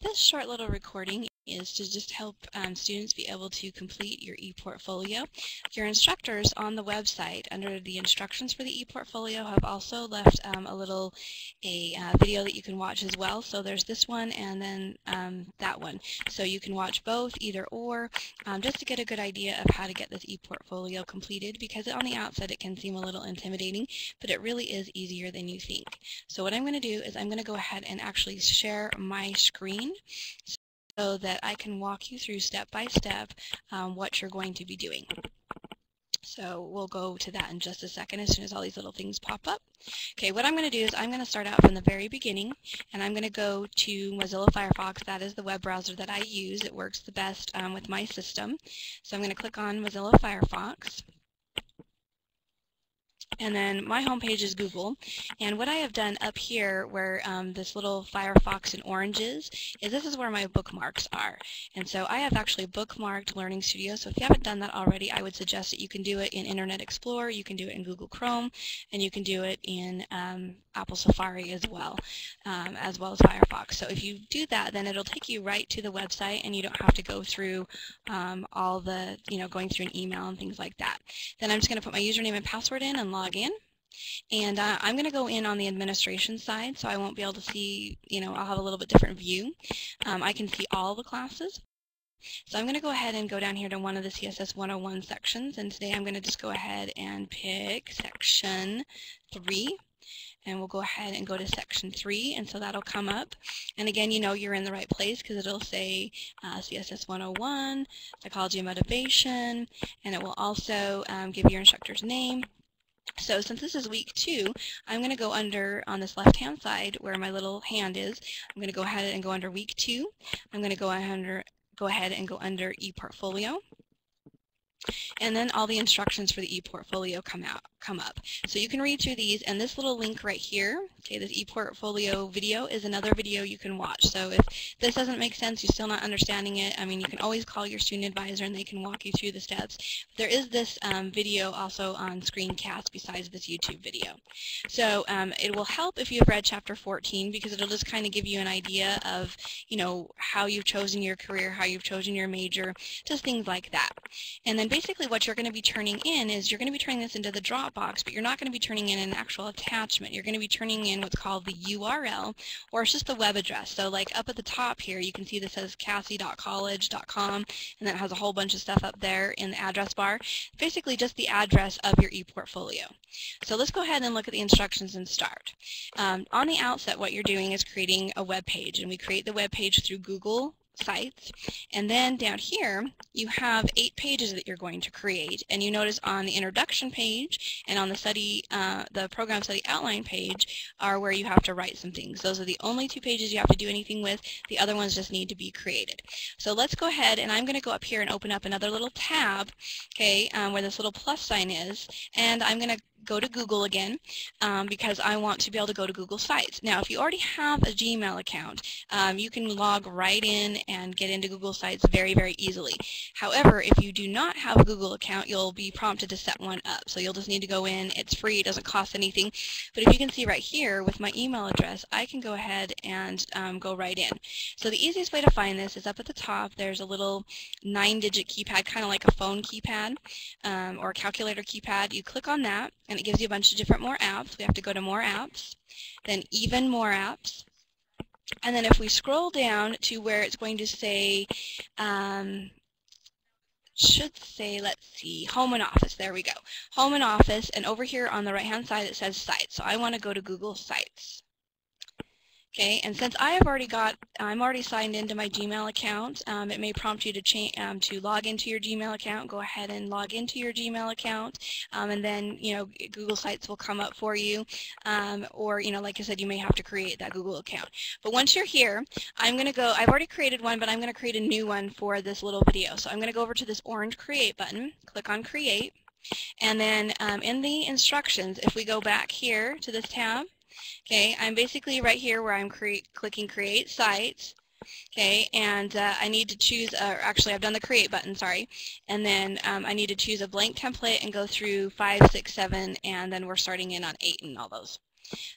This short little recording is to just help students be able to complete your ePortfolio. Your instructors on the website under the instructions for the ePortfolio have also left a video that you can watch as well. So there's this one and then that one. So you can watch both, either or, just to get a good idea of how to get this ePortfolio completed, because on the outset it can seem a little intimidating, but it really is easier than you think. So what I'm going to do is I'm going to go ahead and actually share my screen so that I can walk you through step by step what you're going to be doing. So we'll go to that in just a second as soon as all these little things pop up. Okay, what I'm going to do is I'm going to start out from the very beginning, and I'm going to go to Mozilla Firefox. That is the web browser that I use. It works the best with my system. So I'm going to click on Mozilla Firefox. And then my home page is Google, and what I have done up here where this little Firefox in orange is this is where my bookmarks are. And so I have actually bookmarked Learning Studio, so if you haven't done that already, I would suggest that you can do it in Internet Explorer, you can do it in Google Chrome, and you can do it in Apple Safari as well as Firefox. So if you do that, then it'll take you right to the website, and you don't have to go through all the, going through an email and things like that. Then I'm just going to put my username and password in and log in. And I'm going to go in on the administration side, so I won't be able to see, I'll have a little bit different view. I can see all the classes. So I'm going to go ahead and go down here to one of the CSS101 sections, and today I'm going to just go ahead and pick section 3. And we'll go ahead and go to section 3, and so that'll come up. And again, you're in the right place because it'll say CSS 101, Psychology and Motivation, and it will also give your instructor's name. So since this is week 2, I'm going to go under on this left-hand side where my little hand is. I'm going to go ahead and go under week 2. I'm going to go ahead and go under ePortfolio. And then all the instructions for the ePortfolio come up. So you can read through these, and this little link right here, okay, this ePortfolio video is another video you can watch. So if this doesn't make sense, you're still not understanding it, you can always call your student advisor and they can walk you through the steps. There is this video also on screencast besides this YouTube video. So it will help if you've read chapter 14, because it'll just kind of give you an idea of, how you've chosen your career, how you've chosen your major, just things like that. And then basically what you're going to be turning in is you're going to be turning this into the Dropbox, but you're not going to be turning in an actual attachment. You're going to be turning in what's called the URL, or it's just the web address. So like up at the top here, you can see this says cassie.college.com, and that has a whole bunch of stuff up there in the address bar. Basically just the address of your ePortfolio. So let's go ahead and look at the instructions and start. On the outset, what you're doing is creating a web page, and we create the web page through Google Sites, and then down here you have 8 pages that you're going to create, and you notice on the introduction page and on the program study outline page are where you have to write some things. Those are the only 2 pages you have to do anything with. The other ones just need to be created. So let's go ahead, and I'm going to go up here and open up another little tab, okay, where this little plus sign is, and I'm going to go to Google again because I want to be able to go to Google Sites. Now, if you already have a Gmail account, you can log right in and get into Google Sites very, very easily. However, if you do not have a Google account, you'll be prompted to set one up. So you'll just need to go in. It's free. It doesn't cost anything. But if you can see right here with my email address, I can go ahead and go right in. So the easiest way to find this is up at the top. There's a little 9-digit keypad, kind of like a phone keypad or a calculator keypad. You click on that, and it gives you a bunch of different more apps. We have to go to more apps, then even more apps, and then if we scroll down to where it's going to say, should say, let's see, Home and Office. There we go. Home and Office, and over here on the right-hand side it says Sites. So I want to go to Google Sites. Okay, and since I'm already signed into my Gmail account, it may prompt you to log into your Gmail account. Go ahead and log into your Gmail account, and then Google Sites will come up for you, or like I said, you may have to create that Google account. But once you're here, I've already created one, but I'm going to create a new one for this little video. So I'm going to go over to this orange Create button, click on Create, and then in the instructions, if we go back here to this tab. Okay, I'm basically right here where I'm clicking Create Sites. Okay, and I need to choose, actually I've done the Create button, sorry, and then I need to choose a blank template and go through 5, 6, 7, and then we're starting in on 8 and all those.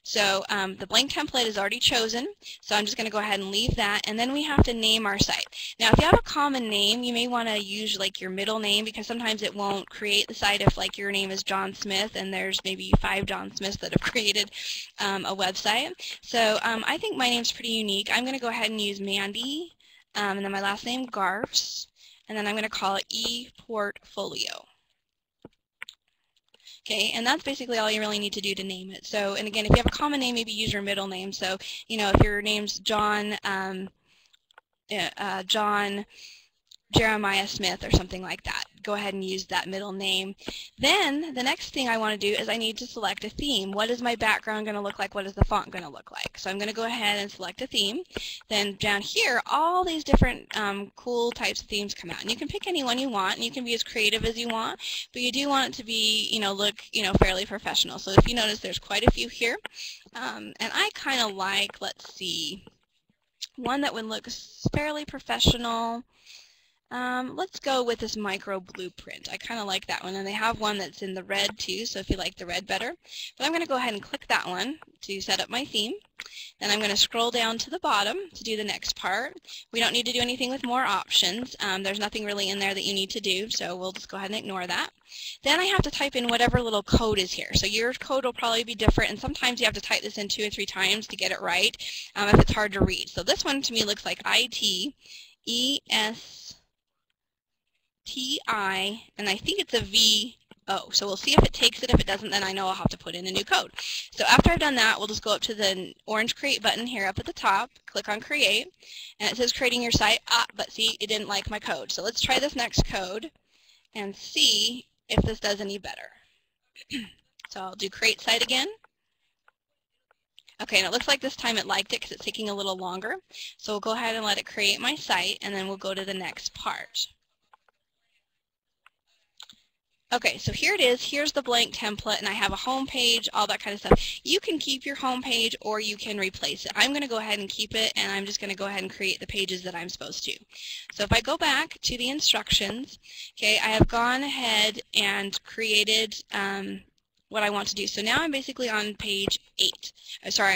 So the blank template is already chosen, so I'm just going to go ahead and leave that, and then we have to name our site. Now if you have a common name, you may want to use like your middle name, because sometimes it won't create the site if like your name is John Smith and there's maybe 5 John Smiths that have created a website. So I think my name's pretty unique. I'm going to go ahead and use Mandy, and then my last name Garfs, and then I'm going to call it EPortfolio. Okay, and that's basically all you really need to do to name it. So, and again, if you have a common name, maybe use your middle name. So, you know, if your name's John, John Jeremiah Smith or something like that, go ahead and use that middle name. Then the next thing I want to do is I need to select a theme. What is my background going to look like? What is the font going to look like? So I'm going to go ahead and select a theme. Then down here, all these different cool types of themes come out, and you can pick any one you want, and you can be as creative as you want, but you do want it to be, you know, look, you know, fairly professional. So if you notice, there's quite a few here, and I kind of like, let's see, one that would look fairly professional. Let's go with this micro blueprint. I kind of like that one, and they have one that's in the red too, so if you like the red better. But I'm going to go ahead and click that one to set up my theme. Then I'm going to scroll down to the bottom to do the next part. We don't need to do anything with more options. There's nothing really in there that you need to do, so we'll just go ahead and ignore that. Then I have to type in whatever little code is here. So your code will probably be different, and sometimes you have to type this in 2 or 3 times to get it right if it's hard to read. So this one to me looks like ITESTI, and I think it's a VO. So we'll see if it takes it. If it doesn't, then I know I'll have to put in a new code. So after I've done that, we'll just go up to the orange create button here up at the top, click on create, and it says creating your site. But see, it didn't like my code. So let's try this next code and see if this does any better. So I'll do create site again. Okay, and it looks like this time it liked it because it's taking a little longer. So we'll go ahead and let it create my site, and then we'll go to the next part. Okay, so here it is. Here's the blank template, and I have a home page, all that kind of stuff. You can keep your home page or you can replace it. I'm going to go ahead and keep it, and I'm just going to go ahead and create the pages that I'm supposed to. So if I go back to the instructions, okay, I have gone ahead and created what I want to do. So now I'm basically on page 8.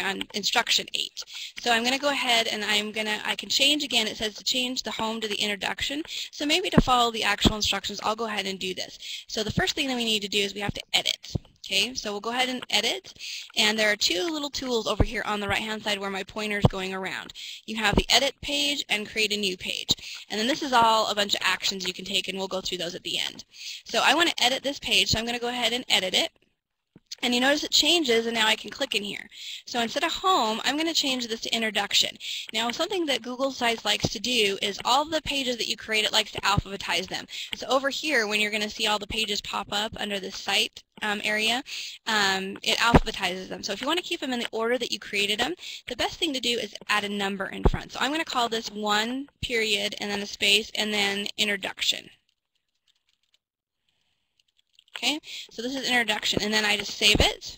On instruction 8. So I'm going to go ahead and I can change again. It says to change the home to the introduction. So maybe to follow the actual instructions, I'll go ahead and do this. So the first thing that we need to do is we have to edit. Okay, so we'll go ahead and edit, and there are 2 little tools over here on the right hand side where my pointer is going around. You have the edit page and create a new page, and then this is all a bunch of actions you can take, and we'll go through those at the end. So I want to edit this page, so I'm going to go ahead and edit it. And you notice it changes, and now I can click in here. So instead of home, I'm going to change this to introduction. Now something that Google Sites likes to do is all the pages that you create, it likes to alphabetize them. So over here, when you're going to see all the pages pop up under the site area, it alphabetizes them. So if you want to keep them in the order that you created them, the best thing to do is add a number in front. So I'm going to call this 1 period and then a space and then introduction. Okay, so this is introduction, and then I just save it.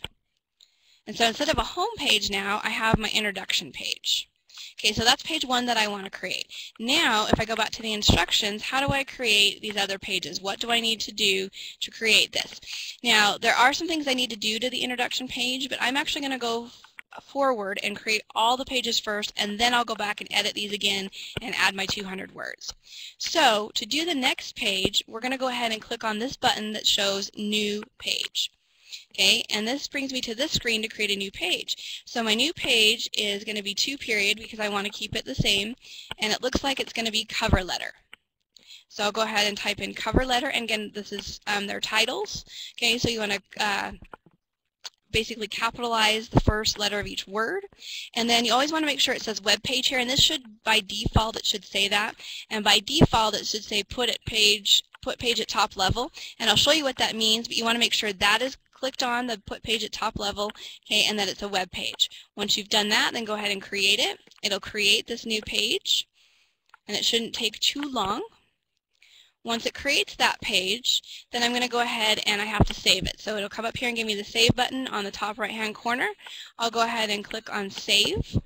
And so instead of a home page now, I have my introduction page. Okay, so that's page 1 that I want to create. Now, if I go back to the instructions, how do I create these other pages? What do I need to do to create this? Now, there are some things I need to do to the introduction page, but I'm actually going to go forward and create all the pages first, and then I'll go back and edit these again and add my 200 words. So to do the next page, we're going to go ahead and click on this button that shows new page. Okay, and this brings me to this screen to create a new page. So my new page is going to be 2 period because I want to keep it the same, and it looks like it's going to be cover letter. So I'll go ahead and type in cover letter, and again, this is their titles. Okay, so you want to basically capitalize the first letter of each word, and then you always want to make sure it says web page here, and this should, by default, it should say that, and by default it should say put page at top level, and I'll show you what that means, but you want to make sure that is clicked on, the put page at top level, okay, and that it's a web page. Once you've done that, then go ahead and create it. It'll create this new page, and it shouldn't take too long. Once it creates that page, then I'm going to go ahead and I have to save it. So it'll come up here and give me the save button on the top right hand corner. I'll go ahead and click on save.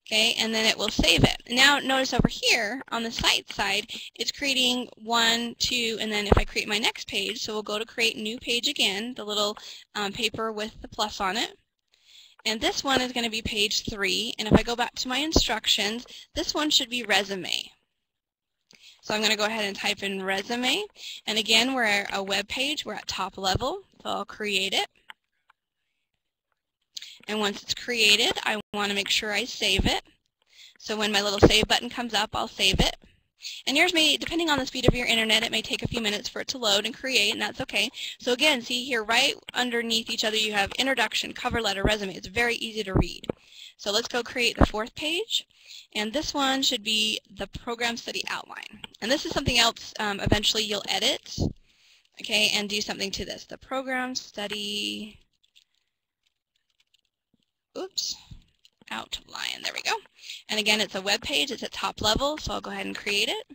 Okay, and then it will save it. Now notice over here on the site side, it's creating 1, 2, and then if I create my next page, so we'll go to create new page again, the little paper with the plus on it. And this one is going to be page 3. And if I go back to my instructions, this one should be resume. So I'm going to go ahead and type in resume. And again, we're at a web page. We're at top level. So I'll create it. And once it's created, I want to make sure I save it. So when my little save button comes up, I'll save it. And yours may, depending on the speed of your internet, it may take a few minutes for it to load and create, and that's okay. So again, see here right underneath each other you have introduction, cover letter, resume. It's very easy to read. So let's go create the 4th page. And this one should be the program study outline. And this is something else eventually you'll edit, okay, and do something to this. The program study, outline. There we go. And again, it's a web page. It's at top level, so I'll go ahead and create it.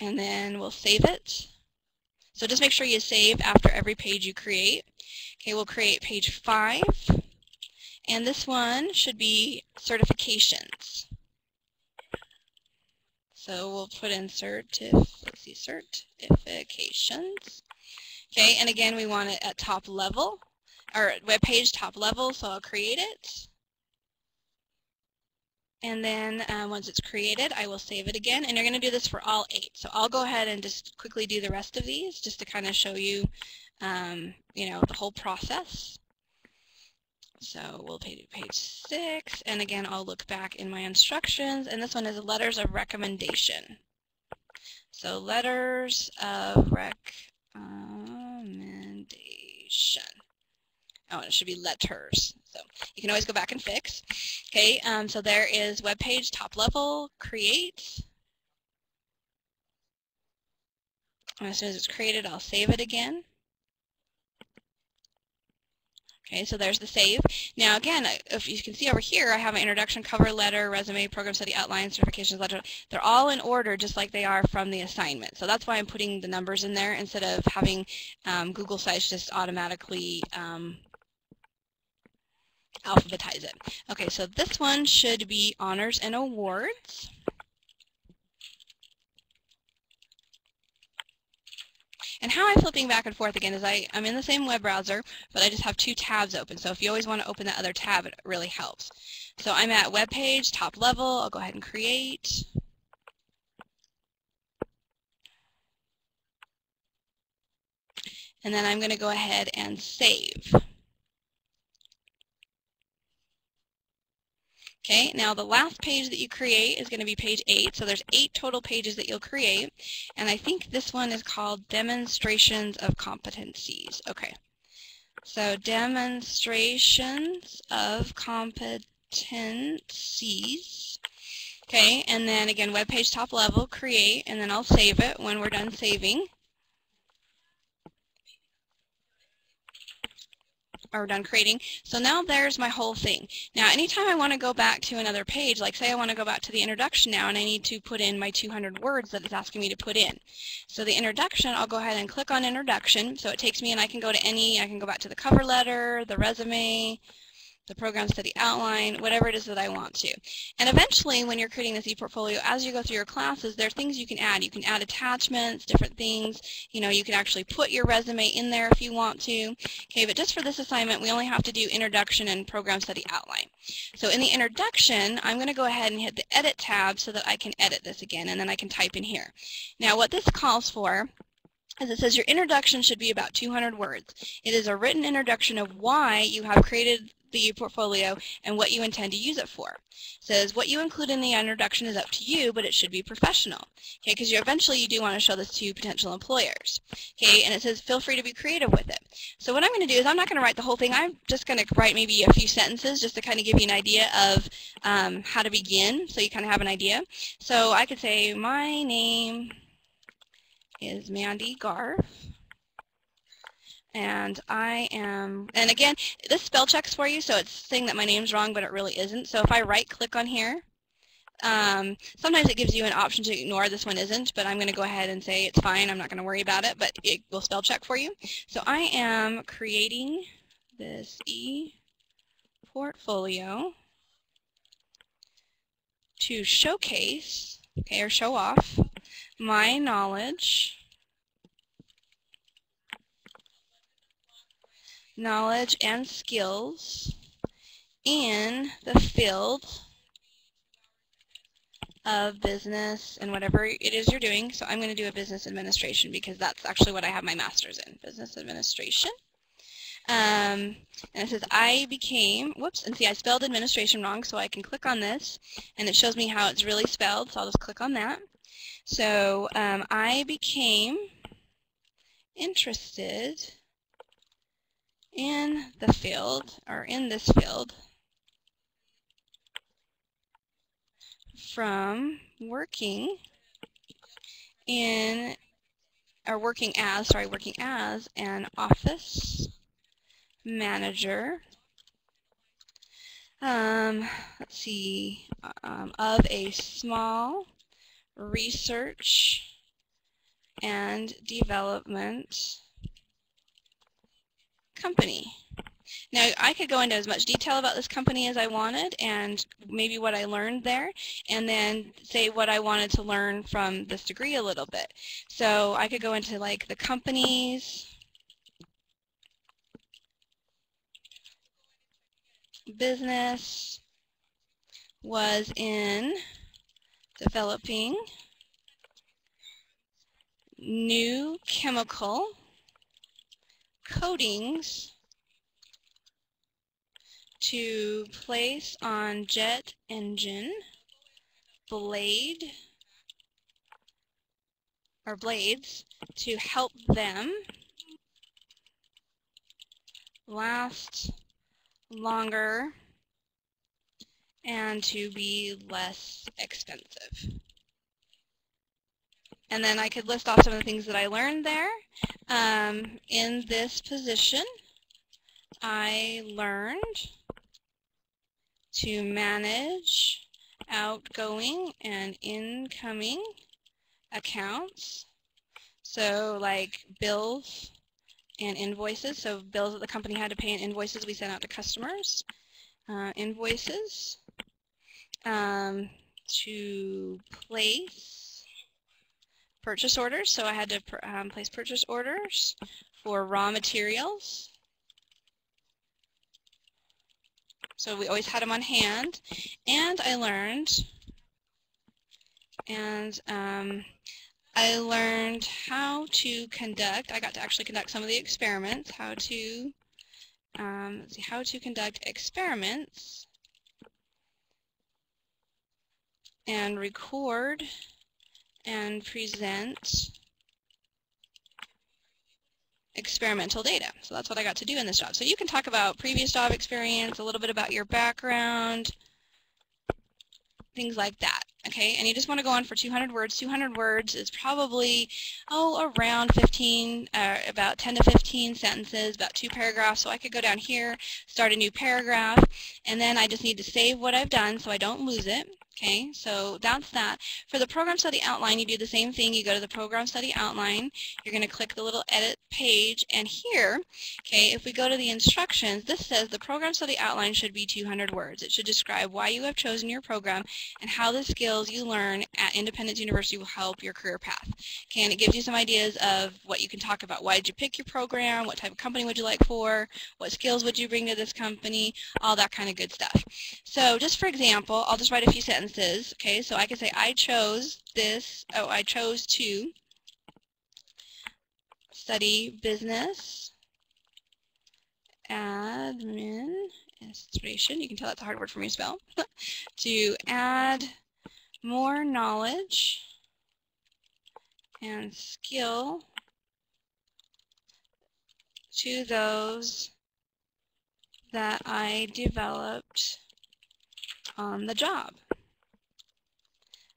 And then we'll save it. So just make sure you save after every page you create. Okay, we'll create page 5. And this one should be certifications. So we'll put in certifications. Okay, and again, we want it at top level, or web page top level, so I'll create it. And then once it's created, I will save it again. And you're going to do this for all 8. So I'll go ahead and just quickly do the rest of these just to kind of show you, you know, the whole process. So we'll do page 6. And again, I'll look back in my instructions. And this one is letters of recommendation. So letters of recommendation. Oh, and it should be letters. So you can always go back and fix. Okay, so there is web page, top level, create. And as soon as it's created, I'll save it again. Okay, so there's the save. Now again, if you can see over here, I have an introduction, cover letter, resume, program study outline, certifications, letter. They're all in order just like they are from the assignment. So that's why I'm putting the numbers in there instead of having Google Sites just automatically alphabetize it. Okay, so this one should be honors and awards. And how I'm flipping back and forth again is I'm in the same web browser, but I just have 2 tabs open. So if you always want to open that other tab, it really helps. So I'm at web page, top level. I'll go ahead and create. And then I'm going to go ahead and save. Okay, now the last page that you create is going to be page 8. So there's 8 total pages that you'll create. And I think this one is called Demonstrations of Competencies. Okay, so Demonstrations of Competencies. Okay, and then again, web page top level, create, and then I'll save it when we're done saving. Or done creating. So now there's my whole thing. Now anytime I want to go back to another page, like say I want to go back to the introduction now and I need to put in my 200 words that it's asking me to put in. So the introduction, I'll go ahead and click on introduction. So it takes me and I can go to I can go back to the cover letter, the resume, the program study outline, whatever it is that I want to. And eventually when you're creating this ePortfolio, as you go through your classes, there are things you can add. You can add attachments, different things. You know, you can actually put your resume in there if you want to. Okay, but just for this assignment, we only have to do introduction and program study outline. So in the introduction, I'm going to go ahead and hit the edit tab so that I can edit this again, and then I can type in here. Now what this calls for as it says your introduction should be about 200 words. It is a written introduction of why you have created the portfolio and what you intend to use it for. It says what you include in the introduction is up to you, but it should be professional. Okay, because eventually you do want to show this to potential employers. Okay, and it says feel free to be creative with it. So what I'm going to do is I'm not going to write the whole thing. I'm just going to write maybe a few sentences just to kind of give you an idea of how to begin, so you kind of have an idea. So I could say my name is Mandy Garf, and I am, and again, this spell checks for you, so it's saying that my name's wrong, but it really isn't. So if I right click on here, sometimes it gives you an option to ignore. This one isn't, but I'm going to go ahead and say it's fine. I'm not going to worry about it, but it will spell check for you. So I am creating this ePortfolio to showcase, okay, or show off my knowledge knowledge and skills in the field of business and whatever it is you're doing. So I'm going to do a business administration because that's actually what I have my master's in, business administration. And it says I became, whoops, and see I spelled administration wrong, so I can click on this and it shows me how it's really spelled, so I'll just click on that. So I became interested in the field, or in this field, from working in, or working as an office manager, let's see, of a small research and development company. Now, I could go into as much detail about this company as I wanted and maybe what I learned there, and then say what I wanted to learn from this degree a little bit. So I could go into like the company's business was in developing new chemical coatings to place on jet engine blades to help them last longer and to be less expensive. And then I could list off some of the things that I learned there. In this position, I learned to manage outgoing and incoming accounts. So like bills and invoices. So bills that the company had to pay and invoices we sent out to customers. Invoices to place purchase orders. So I had to place purchase orders for raw materials. So we always had them on hand. And I learned how to conduct, I got to actually conduct some of the experiments, how to conduct experiments and record and present experimental data. So that's what I got to do in this job. So you can talk about previous job experience, a little bit about your background, things like that. Okay, and you just want to go on for 200 words. 200 words is probably, around 15, about 10 to 15 sentences, about 2 paragraphs. So I could go down here, start a new paragraph, and then I just need to save what I've done so I don't lose it. Okay, so that's that. For the program study outline, you do the same thing. You go to the program study outline. You're going to click the little edit page, and here, okay, if we go to the instructions, this says the program study outline should be 200 words. It should describe why you have chosen your program and how the skills you learn at Independence University will help your career path. Okay, and it gives you some ideas of what you can talk about. Why did you pick your program? What type of company would you like for? What skills would you bring to this company? All that kind of good stuff. So just for example, I'll just write a few sentences. Okay, so I could say I chose to study business administration. You can tell that's a hard word for me to spell. To add more knowledge and skill to those that I developed on the job.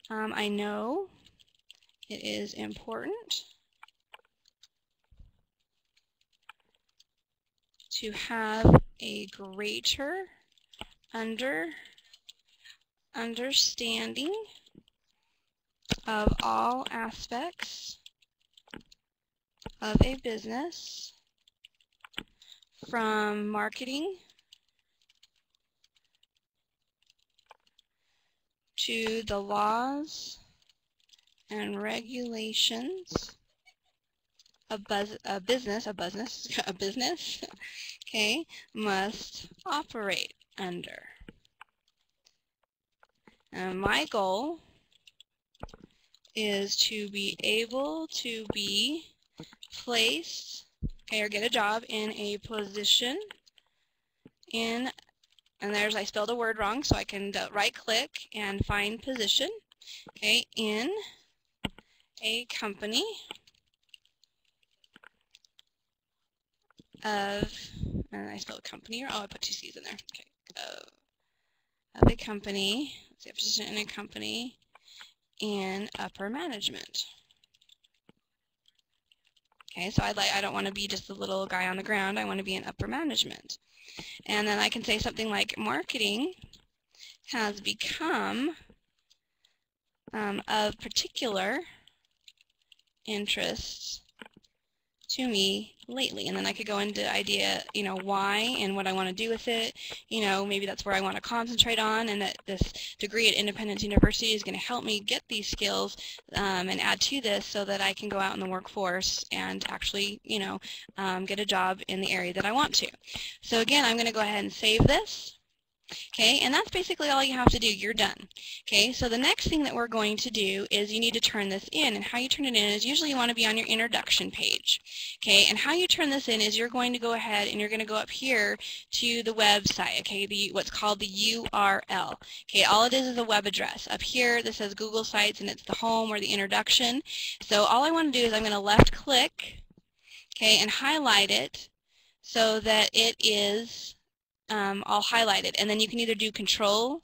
I know it is important to have a greater understanding of all aspects of a business, from marketing to the laws and regulations a business, okay, must operate under. And my goal is to be able to be placed, okay, or get a job in a position in, and there's, I spelled a word wrong, so I can right click and find position, okay, in a company of, and I spelled company, or, oh, I put 2 C's in there, okay, of a company, let's see, a position in a company in upper management. Okay, so I don't want to be just the little guy on the ground, I want to be in upper management. And then I can say something like marketing has become of particular interest to me lately. And then I could go into idea, you know, why and what I want to do with it. You know, maybe that's where I want to concentrate on, and that this degree at Independence University is going to help me get these skills and add to this so that I can go out in the workforce and actually, you know, get a job in the area that I want to. So again, I'm going to go ahead and save this. Okay, and that's basically all you have to do. You're done. Okay, so the next thing that we're going to do is you need to turn this in, and how you turn it in is usually you want to be on your introduction page. Okay, and how you turn this in is you're going to go ahead and you're going to go up here to the website, okay, what's called the URL. Okay, all it is a web address. Up here this says Google Sites, and it's the home or the introduction. So all I want to do is I'm going to left click, okay, and highlight it so that it is all highlighted, and then you can either do Control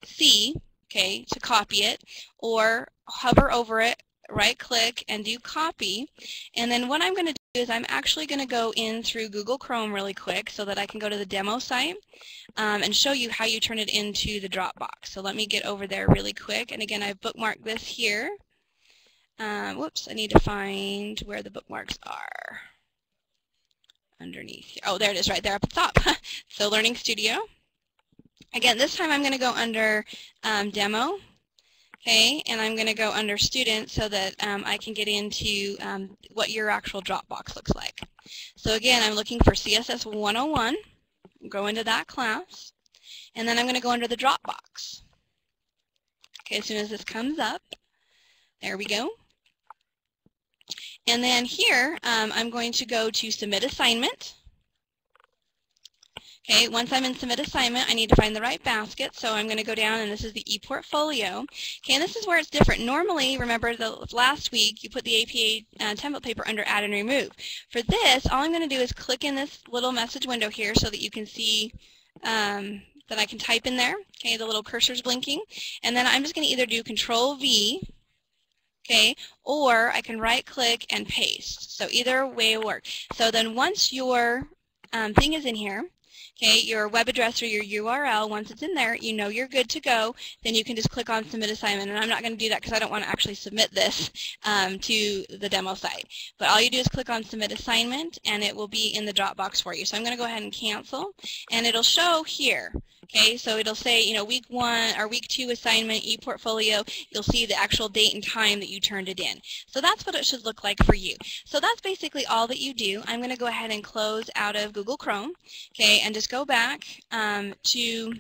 C, okay, to copy it, or hover over it, right click and do copy. And then what I'm going to do is I'm actually going to go in through Google Chrome really quick so that I can go to the demo site and show you how you turn it into the Dropbox. So let me get over there really quick, and again I've bookmarked this here. Whoops, I need to find where the bookmarks are. Underneath here. Oh, there it is right there up at the top. So Learning Studio. Again, this time I'm going to go under Demo, okay, and I'm going to go under Student so that I can get into what your actual Dropbox looks like. So again, I'm looking for CSS101, go into that class, and then I'm going to go under the Dropbox. Okay, as soon as this comes up, there we go. And then here, I'm going to go to Submit Assignment. Okay, once I'm in Submit Assignment, I need to find the right basket, so I'm going to go down, and this is the ePortfolio. Okay, and this is where it's different. Normally, remember last week, you put the APA template paper under Add and Remove. For this, all I'm going to do is click in this little message window here so that you can see that I can type in there. Okay, the little cursor's blinking. And then I'm just going to either do Control V, okay, or I can right click and paste. So either way will work. So then once your thing is in here, okay, your web address or your URL, once it's in there, you know you're good to go, then you can just click on Submit Assignment. And I'm not going to do that because I don't want to actually submit this to the demo site. But all you do is click on Submit Assignment, and it will be in the Dropbox for you. So I'm going to go ahead and cancel, and it'll show here. Okay, so it'll say, you know, week 1 or week 2 assignment, ePortfolio. You'll see the actual date and time that you turned it in. So that's what it should look like for you. So that's basically all that you do. I'm going to go ahead and close out of Google Chrome, okay, and just go back to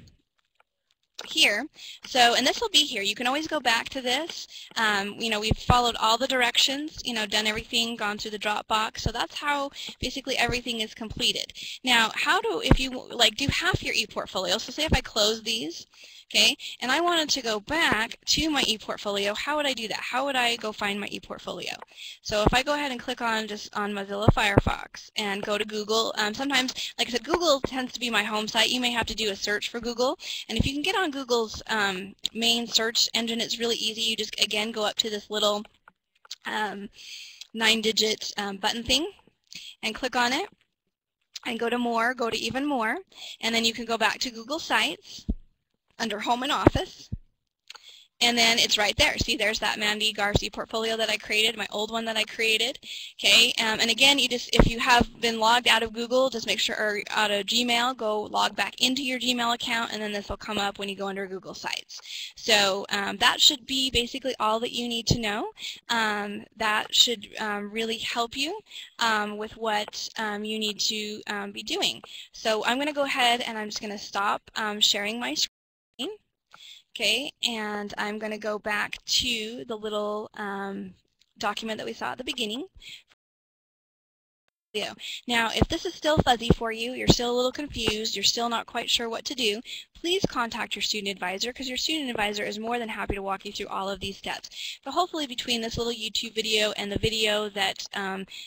here. So, and this will be here. You can always go back to this. You know, we've followed all the directions, you know, done everything, gone through the Dropbox. So that's how basically everything is completed. Now, how do, if you like do half your ePortfolio, so say if I close these, okay, and I wanted to go back to my ePortfolio, how would I do that? How would I go find my ePortfolio? So if I go ahead and click on just on Mozilla Firefox and go to Google, sometimes, like I said, Google tends to be my home site. You may have to do a search for Google, and if you can get on Google's main search engine, it's really easy. You just, again, go up to this little 9-digit button thing and click on it and go to More, go to Even More, and then you can go back to Google Sites under Home and Office, And then it's right there. See, there's that Mandy Garcia portfolio that I created, my old one that I created. Okay, and again, if you have been logged out of Google, just make sure, or out of Gmail, go log back into your Gmail account, and then this will come up when you go under Google Sites. So that should be basically all that you need to know. That should really help you with what you need to be doing. So I'm going to go ahead and I'm just going to stop sharing my screen. Okay, and I'm going to go back to the little document that we saw at the beginning. Now, if this is still fuzzy for you, you're still a little confused, you're still not quite sure what to do, please contact your student advisor, because your student advisor is more than happy to walk you through all of these steps. But hopefully between this little YouTube video and the video that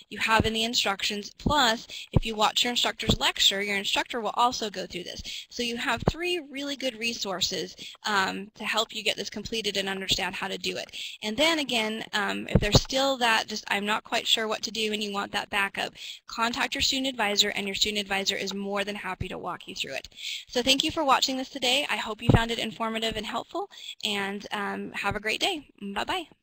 you have in the instructions, plus if you watch your instructor's lecture, your instructor will also go through this. So you have 3 really good resources to help you get this completed and understand how to do it. And then again, if there's still that just I'm not quite sure what to do and you want that backup, contact your student advisor, and your student advisor is more than happy to walk you through it. So thank you for watching this today. I hope you found it informative and helpful, and have a great day. Bye-bye.